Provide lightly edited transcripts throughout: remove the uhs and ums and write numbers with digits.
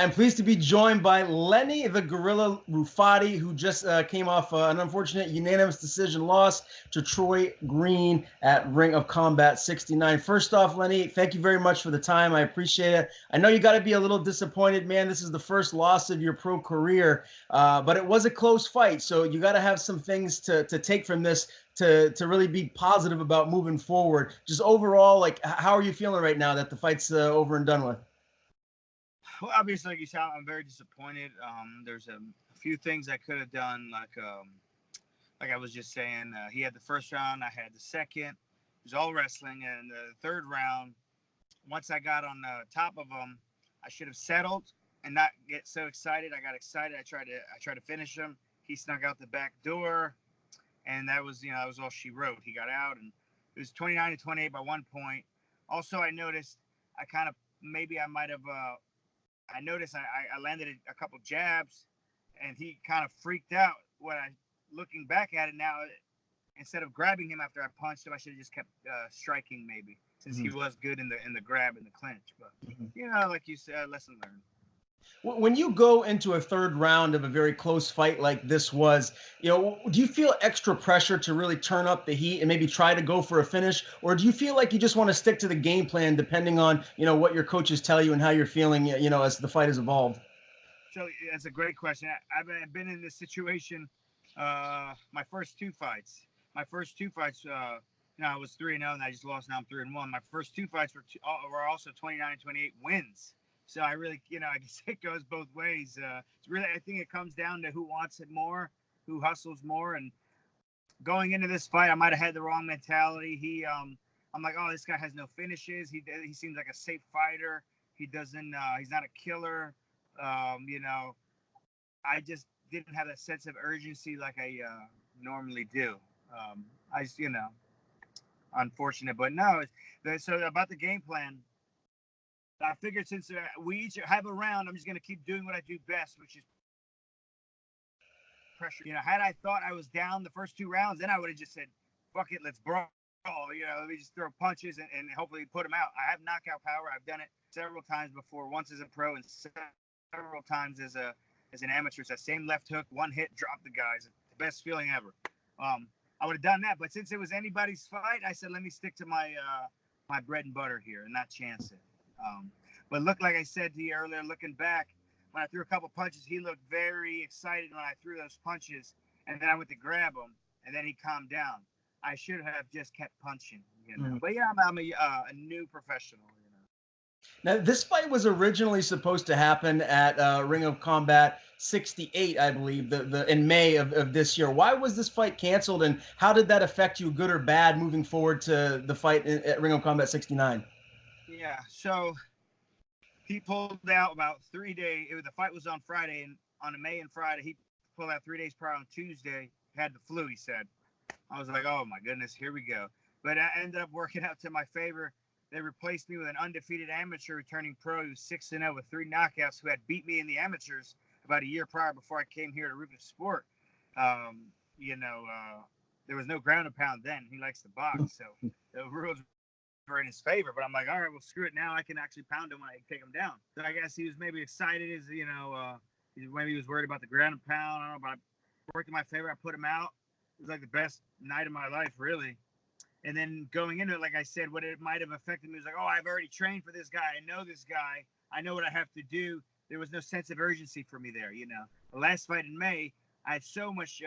I am pleased to be joined by Lenny the Gorilla Rufati, who just came off an unfortunate unanimous decision loss to Troy Green at Ring of Combat 69. First off, Lenny, thank you very much for the time. I appreciate it. I know you got to be a little disappointed, man. This is the first loss of your pro career, but it was a close fight, so you got to have some things to take from this to really be positive about moving forward. Just overall, like, how are you feeling right now that the fight's over and done with? Well, obviously, like you said, I'm very disappointed. There's a few things I could have done, like I was just saying. He had the first round, I had the second. It was all wrestling, and the third round, once I got on the top of him, I should have settled and not get so excited. I got excited. I tried to finish him. He snuck out the back door, and that was all she wrote. He got out, and it was 29-28 by 1 point. Also, I noticed I noticed I landed a couple jabs, and he kind of freaked out. Looking back at it now, instead of grabbing him after I punched him, I should have just kept striking maybe, since he was good in the grab and the clinch. But like you said, lesson learned. When you go into a third round of a very close fight like this was, do you feel extra pressure to really turn up the heat and maybe try to go for a finish? Or do you feel like you just want to stick to the game plan depending on, what your coaches tell you and how you're feeling, as the fight has evolved? So that's a great question. I've been in this situation my first two fights. I was 3-0 and I just lost. Now I'm 3-1. My first two fights were also 29-28 wins. So I really, I guess it goes both ways. It's really, I think it comes down to who wants it more, who hustles more. And going into this fight, I might have had the wrong mentality. I'm like, oh, this guy has no finishes. He seems like a safe fighter. He doesn't. He's not a killer. I just didn't have that sense of urgency like I normally do. Unfortunate, but no. So about the game plan. I figured since we each have a round, I'm just going to keep doing what I do best, which is pressure. Had I thought I was down the first two rounds, then I would have just said, fuck it, let's brawl. Let me just throw punches and hopefully put them out. I have knockout power. I've done it several times before, once as a pro and several times as an amateur. It's that same left hook, one hit, drop the guys. It's the best feeling ever. I would have done that, but since it was anybody's fight, I said, let me stick to my bread and butter here and not chance it. But like I said to you earlier, looking back, when I threw a couple punches, he looked very excited when I threw those punches, and then I went to grab him, and then he calmed down. I should have just kept punching, But yeah, I'm a new professional, Now, this fight was originally supposed to happen at Ring of Combat 68, I believe, in May of this year. Why was this fight canceled, and how did that affect you, good or bad, moving forward to the fight at Ring of Combat 69? Yeah, so he pulled out about 3 days. The fight was on Friday, and on a May and Friday, he pulled out 3 days prior on Tuesday. Had the flu, he said. I was like, oh my goodness, here we go. But I ended up working out to my favor. They replaced me with an undefeated amateur returning pro who's 6-0 with 3 knockouts, who had beat me in the amateurs about a year prior before I came here to Roufusport. There was no ground and pound then. He likes to box, so the rules were in his favor. But I'm like, all right, well, screw it. Now I can actually pound him when I take him down. So I guess he was maybe excited, maybe he was worried about the ground and pound. I don't know, but I worked in my favor. I put him out. It was like the best night of my life, really. And then going into it, like I said, what it might have affected me was like, oh, I've already trained for this guy. I know this guy. I know what I have to do. There was no sense of urgency for me there, The last fight in May, I had so much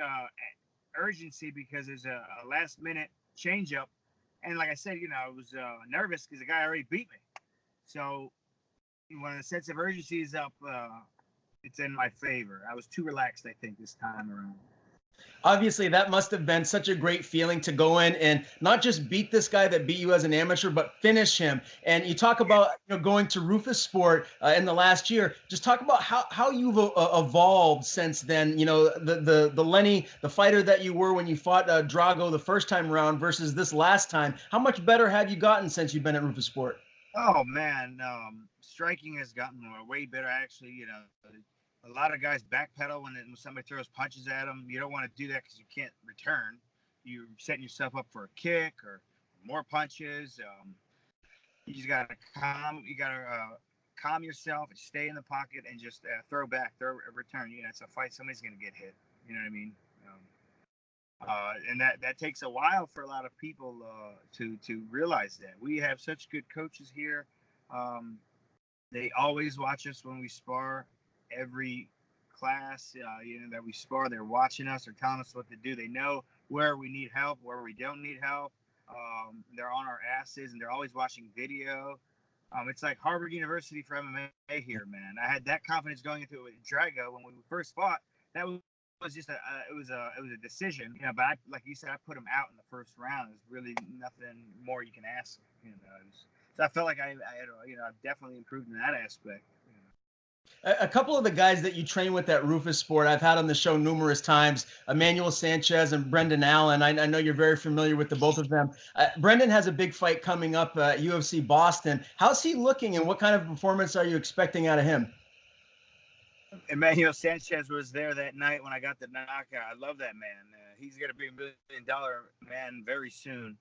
urgency because there's a last-minute change-up. And like I said, I was nervous because the guy already beat me. So when the sense of urgency is up, it's in my favor. I was too relaxed, I think, this time around. Obviously, that must have been such a great feeling to go in and not just beat this guy that beat you as an amateur, but finish him. And you talk about going to Roufusport in the last year. Just talk about how you've evolved since then. The Lenny, the fighter that you were when you fought Drago the first time around versus this last time. How much better have you gotten since you've been at Roufusport? Oh man, striking has gotten way better. Actually, a lot of guys backpedal when somebody throws punches at them. You don't want to do that because you can't return. You're setting yourself up for a kick or more punches. You just gotta calm yourself and stay in the pocket and just throw a return. You know, it's a fight. Somebody's going to get hit. You know what I mean? And that takes a while for a lot of people to realize that. We have such good coaches here. They always watch us when we spar. Every class, that we spar, they're watching us. They're telling us what to do. They know where we need help, where we don't need help. They're on our asses, and they're always watching video. It's like Harvard University for MMA here, man. I had that confidence going into it with Drago when we first fought. That was just it was a decision, But like you said, I put him out in the first round. There's really nothing more you can ask, So I felt like I've definitely improved in that aspect. A couple of the guys that you train with at Roufusport, I've had on the show numerous times, Emmanuel Sanchez and Brendan Allen. I know you're very familiar with the both of them. Brendan has a big fight coming up at UFC Boston. How's he looking, and what kind of performance are you expecting out of him? Emmanuel Sanchez was there that night when I got the knockout. I love that man. He's going to be $1 million man very soon.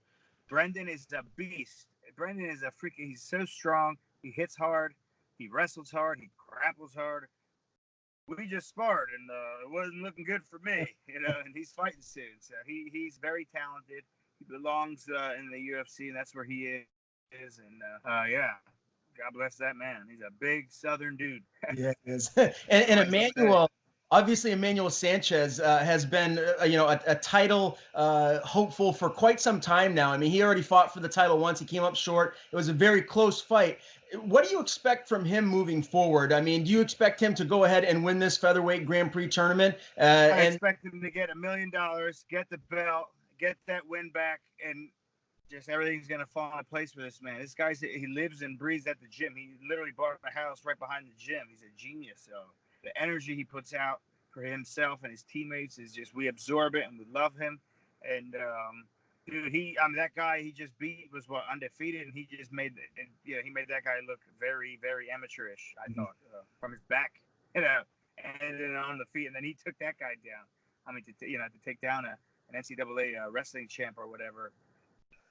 Brendan is a beast. Brendan is he's so strong. He hits hard. He wrestles hard. He grapples hard. We just sparred, and it wasn't looking good for me, and he's fighting soon. So he's very talented. He belongs in the UFC, and that's where he is. And, God bless that man. He's a big Southern dude. Yeah, he is. and Emmanuel, obviously Emmanuel Sanchez has been, a title hopeful for quite some time now. I mean, he already fought for the title once. He came up short. It was a very close fight. What do you expect from him moving forward? I mean, do you expect him to go ahead and win this featherweight Grand Prix tournament? I expect him to get $1 million, get the belt, get that win back, and just everything's going to fall into place for this man. This guy, he lives and breathes at the gym. He literally bought a house right behind the gym. He's a genius. So the energy he puts out for himself and his teammates is just, we absorb it and we love him. And, dude, that guy he just beat was undefeated, and he just made that guy look very, very amateurish. I thought from his back, and then on the feet, and then he took that guy down. I mean, to take down an NCAA wrestling champ or whatever.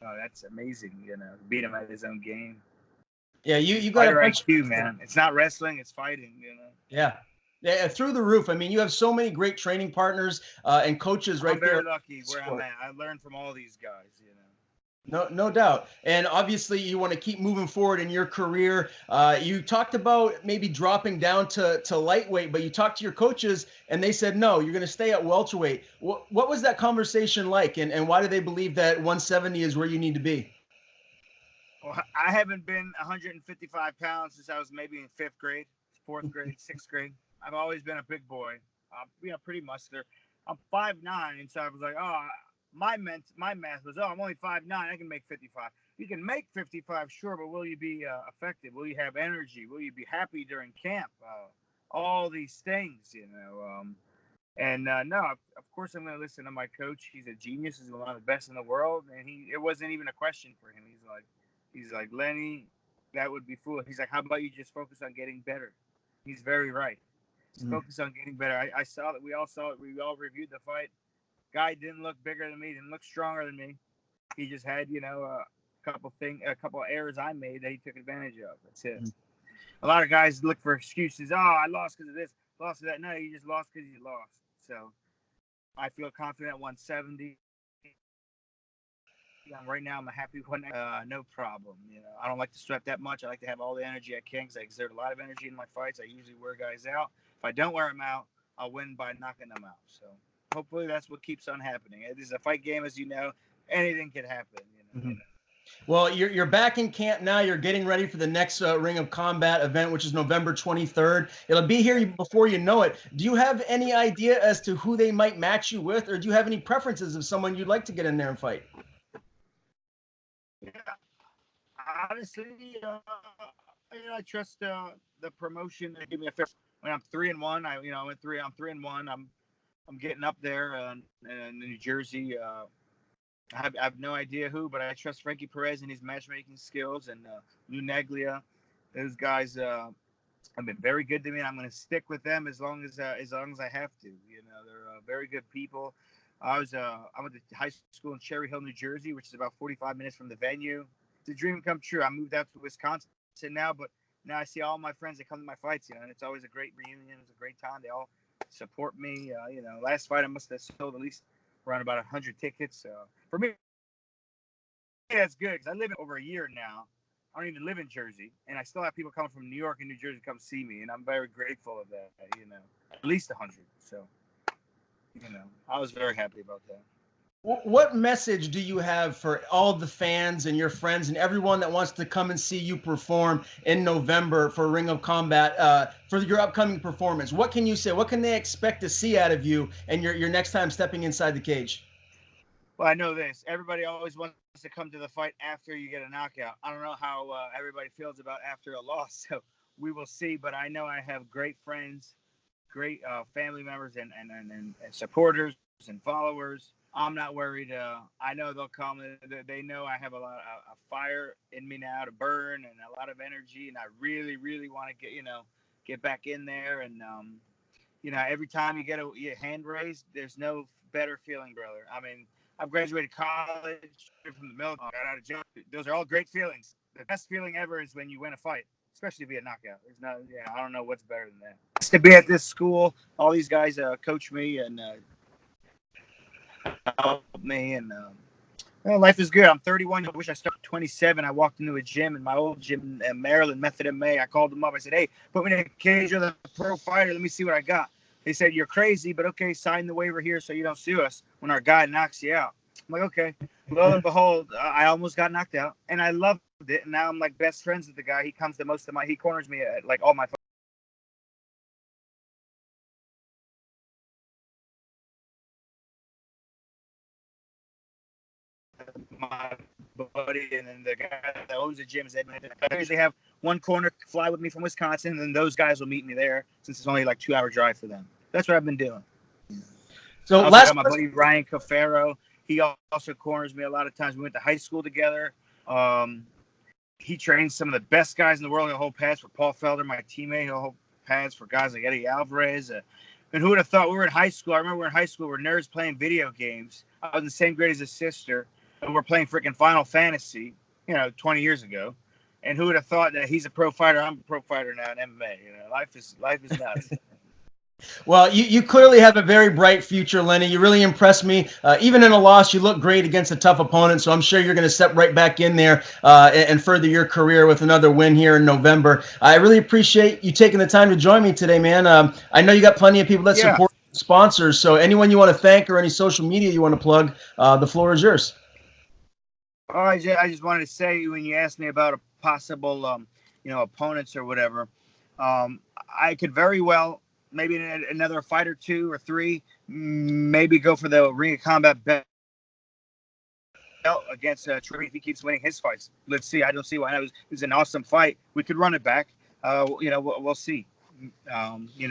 Oh, that's amazing, beat him at his own game. Yeah, you got a bunch IQ, man. It's not wrestling, it's fighting, Yeah. Yeah, through the roof. I mean, you have so many great training partners and coaches right there. I'm very lucky where I'm at. I learned from all these guys, No doubt. And obviously you want to keep moving forward in your career. You talked about maybe dropping down to lightweight, but you talked to your coaches and they said, no, you're going to stay at welterweight. What was that conversation like? And why do they believe that 170 is where you need to be? Well, I haven't been 155 pounds since I was maybe in 5th grade, 4th grade, 6th grade. I've always been a big boy, pretty muscular. I'm 5'9", so I was like, my math was, I'm only 5'9", I can make 55. You can make 55, sure, but will you be effective? Will you have energy? Will you be happy during camp? All these things, no, of course I'm going to listen to my coach. He's a genius. He's one of the best in the world, and it wasn't even a question for him. He's like, Lenny, that would be foolish. He's like, how about you just focus on getting better? He's very right. Just focus on getting better. I saw that. We all saw it. We all reviewed the fight. Guy didn't look bigger than me. Didn't look stronger than me. He just had, a couple errors I made that he took advantage of. That's it. A lot of guys look for excuses. Oh, I lost because of this, lost because of that. No, you just lost because you lost. So I feel confident at 170. Right now, I'm a happy one. No problem. I don't like to sweat that much. I like to have all the energy I can because I exert a lot of energy in my fights. I usually wear guys out. If I don't wear them out, I'll win by knocking them out. So hopefully that's what keeps on happening. It is a fight game, as you know. Anything can happen. Well, you're back in camp now. You're getting ready for the next Ring of Combat event, which is November 23rd. It'll be here before you know it. Do you have any idea as to who they might match you with, or do you have any preferences of someone you'd like to get in there and fight? Yeah, honestly, I trust the promotion to give me a fair. When I'm 3-1, I'm 3-1. I'm getting up there in New Jersey. I have no idea who, but I trust Frankie Perez and his matchmaking skills, and Lou Neglia. Those guys have been very good to me, and I'm going to stick with them as long as I have to. They're very good people. I went to high school in Cherry Hill, New Jersey, which is about 45 minutes from the venue. It's a dream come true. I moved out to Wisconsin now, but now I see all my friends that come to my fights, and it's always a great reunion. It's a great time. They all support me. Last fight I must have sold at least around about 100 tickets. For me, that's good because I live in over a year now. I don't even live in Jersey, and I still have people coming from New York and New Jersey to come see me, and I'm very grateful of that. At least 100. So, I was very happy about that. What message do you have for all the fans and your friends and everyone that wants to come and see you perform in November for Ring of Combat, for your upcoming performance? What can you say? What can they expect to see out of you and your next time stepping inside the cage? Well, I know this. Everybody always wants to come to the fight after you get a knockout. I don't know how everybody feels about after a loss, so we will see. But I know I have great friends, great family members, and supporters and followers. I'm not worried. I know they'll come. They know I have a lot of fire in me now to burn and a lot of energy, and I really, really want to get back in there. And every time you get your hand raised, there's no better feeling, brother. I mean, I've graduated college from the military, got out of jail. Those are all great feelings. The best feeling ever is when you win a fight, especially via knockout. I don't know what's better than that. Just to be at this school, all these guys coach me and help me, and life is good. I'm 31. I wish I started 27. I walked into a gym in my old gym in Maryland, Method MMA. I called them up. I said, "Hey, put me in a cage with a pro fighter. Let me see what I got." They said, "You're crazy, but okay, sign the waiver here so you don't sue us when our guy knocks you out." I'm like, okay. Lo and behold, I almost got knocked out, and I loved it. And now I'm like best friends with the guy. He comes to he corners me at like all my buddy, and then the guy that owns the gym is Edmund. I usually have one corner fly with me from Wisconsin, and then those guys will meet me there since it's only like 2-hour drive for them. That's what I've been doing. So I got my buddy Ryan Cafaro. He also corners me a lot of times. We went to high school together. He trains some of the best guys in the world. He'll hold pads for Paul Felder, my teammate. He'll hold pads for guys like Eddie Alvarez. And who would have thought we were in high school? I remember we were in high school. We're nerds playing video games. I was in the same grade as his sister. And we're playing freaking Final Fantasy, 20 years ago. And who would have thought that he's a pro fighter? I'm a pro fighter now in MMA. Life is nuts. Well, you clearly have a very bright future, Lenny. You really impressed me. Even in a loss, you look great against a tough opponent, so I'm sure you're going to step right back in there and further your career with another win here in November. I really appreciate you taking the time to join me today, man. I know you got plenty of people that support sponsors, so anyone you want to thank or any social media you want to plug, the floor is yours. Oh, I just wanted to say, when you asked me about a possible, opponents or whatever, I could very well, maybe another fight or 2 or 3, maybe go for the Ring of Combat belt against Troy if he keeps winning his fights. Let's see. I don't see why. It was an awesome fight. We could run it back. We'll see.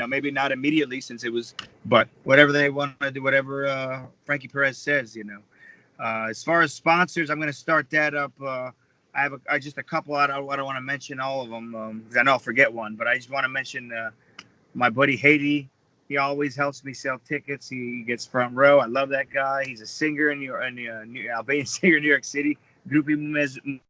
Maybe not immediately since it was, but whatever they want to do, whatever Frankie Perez says, As far as sponsors, I'm going to start that up. I have just a couple. I don't want to mention all of them because I know I'll forget one, but I just want to mention my buddy Haiti. He always helps me sell tickets. He gets front row. I love that guy. He's a singer in Albanian singer in New York City. Grupi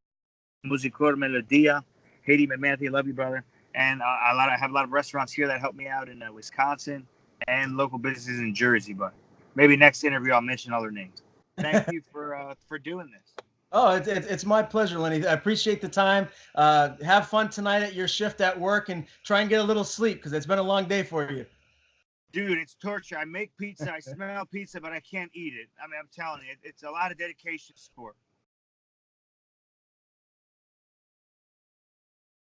Musicor Melodia. Haiti McManathy, I love you, brother. And I have a lot of restaurants here that help me out in Wisconsin and local businesses in Jersey. But maybe next interview I'll mention all their names. Thank you for doing this. Oh, it's my pleasure, Lenny. I appreciate the time. Have fun tonight at your shift at work and try and get a little sleep because it's been a long day for you. Dude, it's torture. I make pizza. I smell pizza, but I can't eat it. I mean, I'm telling you, it's a lot of dedication to sport.